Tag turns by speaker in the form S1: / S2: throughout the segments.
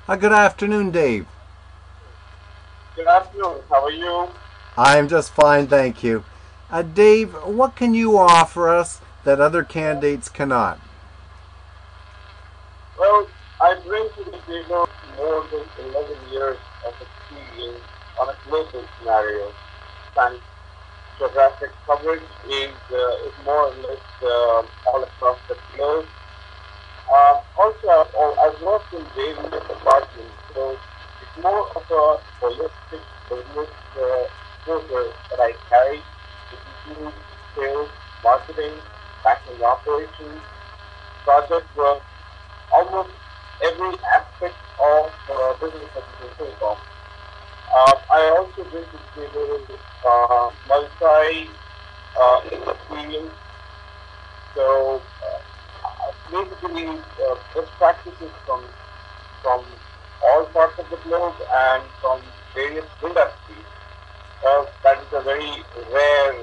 S1: Good afternoon, Dave.
S2: Good afternoon. How are you?
S1: I'm just fine, thank you. Dave, what can you offer us that other candidates cannot?
S2: Well, I bring to the table more than 11 years of experience on a global scenario. And geographic coverage is more or less all across the globe. Also, I've worked in various departments, so it's more of a holistic business exposure that I carry. It includes sales, marketing, banking operations, project work, almost every aspect of business that you can think of. I also bring to the table multi experience. So basically, best practices from all parts of the globe and from various industries. That is a very rare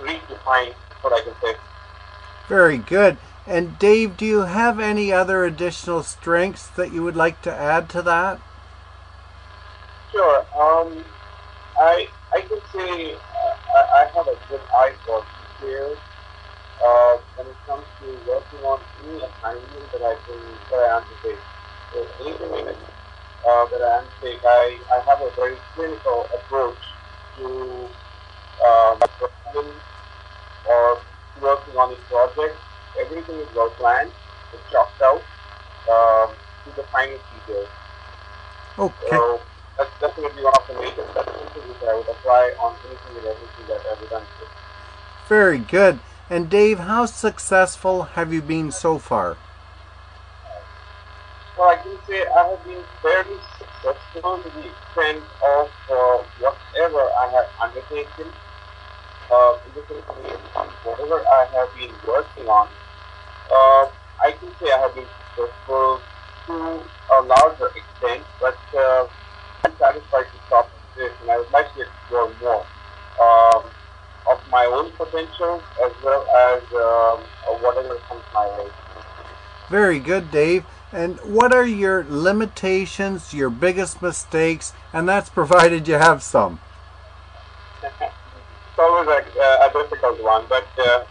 S2: read to find, what I can say.
S1: Very good. And Dave, do you have any other additional strengths that you would like to add to that?
S2: Sure. I can say I have a good eye for details when it comes to working on any assignment that I undertake. So anything in it that I undertake, I have a very clinical approach to problem or working on a project. Everything is well planned, it's chalked out to the finest details.
S1: Okay,
S2: So that's definitely one of the major preferences which I would apply on anything and everything that I've ever done.
S1: very good. And Dave, how successful have you been so far?
S2: Well, I can say I have been fairly successful to the extent of whatever I have undertaken. In the sense of whatever I have been working on, I can say I have been successful to a larger extent, but I'm satisfied to stop at this, and I would like to explore more of my own potentials as well as whatever comes my way.
S1: Very good, Dave. And what are your limitations, your biggest mistakes? And that's provided you have some.
S2: It's always a difficult one, but uh,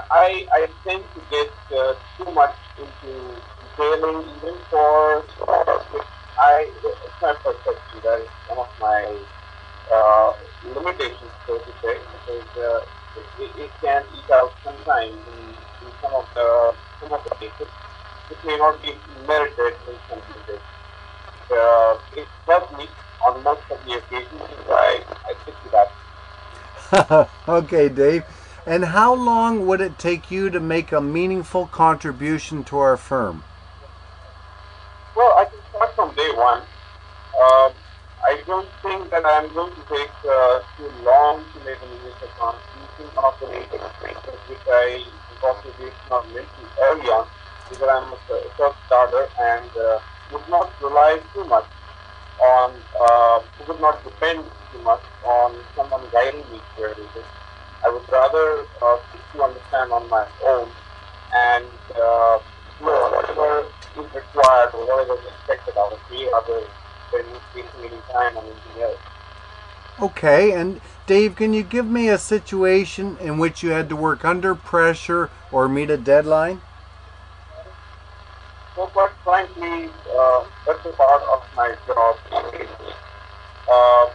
S2: I tend to get too much into detailing, even for small, which it's my perception that is one of my uh, limitations, so to say, because it can eat out sometimes in some of the cases, which may not be merited in some cases. It helped me on most of the occasions, so I stick to that.
S1: Okay, Dave. And how long would it take you to make a meaningful contribution to our firm?
S2: Well, I can start from day one. Um, I don't think that I'm going to take too long to make an initial contribution. One of the major strengths which I possibly not mentioned early on is that I'm a self-starter and would not rely too much on, would not depend too much on someone guiding me through everything. I would rather seek to understand on my own and explore whatever is required or whatever is expected out of me rather than wasting any time on anything else.
S1: Okay, and Dave, can you give me a situation in which you had to work under pressure or meet a deadline?
S2: So, quite frankly, that's a part of my job these days. Uh,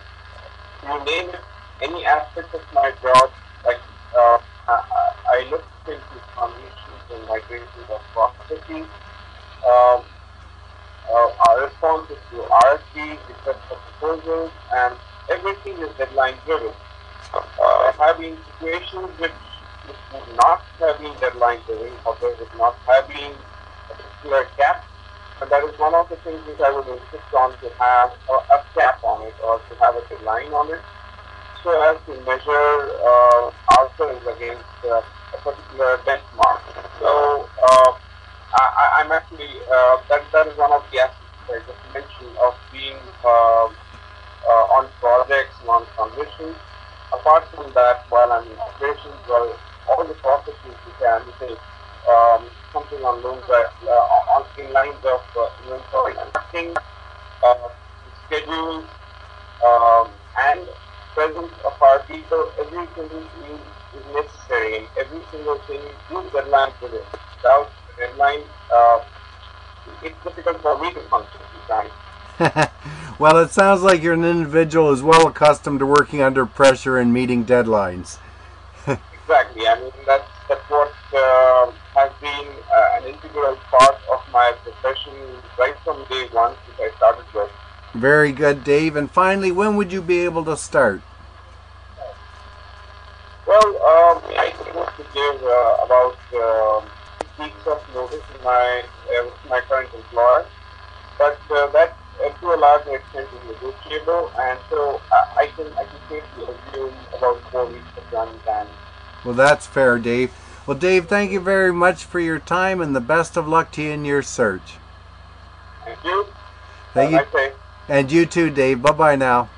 S2: you name it, any aspect of my job, like I look into transitions and migrations of processes, um, our responses to RFPs, request for proposals, and everything is deadline driven. There have been situations which would not have been deadline driven, or there would not have been a particular cap. And that is one of the things which I would insist on to have a cap on it or to have a deadline on it so as to measure ourselves against a particular benchmark. So I'm actually that is one of the aspects I just mentioned of being on projects and on transitions. Apart from that, while I'm in operations, well, all the processes which I undertake, something on loans on in line of inventory and tracking, schedules, and presence of our people. Everything is necessary, and every single thing is deadline driven. Without a deadline, it's difficult for me to function sometimes.
S1: Well, it sounds like you're an individual who's well accustomed to working under pressure and meeting deadlines.
S2: Exactly. I mean, that's what has been an integral part of my profession right from day one since I started work.
S1: Very good, Dave. And finally, when would you be able to start?
S2: Well, I supposed to give about 6 weeks of notice in my current employer, but that to a large extent is negotiable, and so I can safely assume about 4 weeks of running time.
S1: Well, that's fair, Dave. Well, Dave, thank you very much for your time, and the best of luck to you in your search.
S2: Thank you.
S1: Thank you.
S2: Have a nice day.
S1: And you too, Dave. Bye-bye now.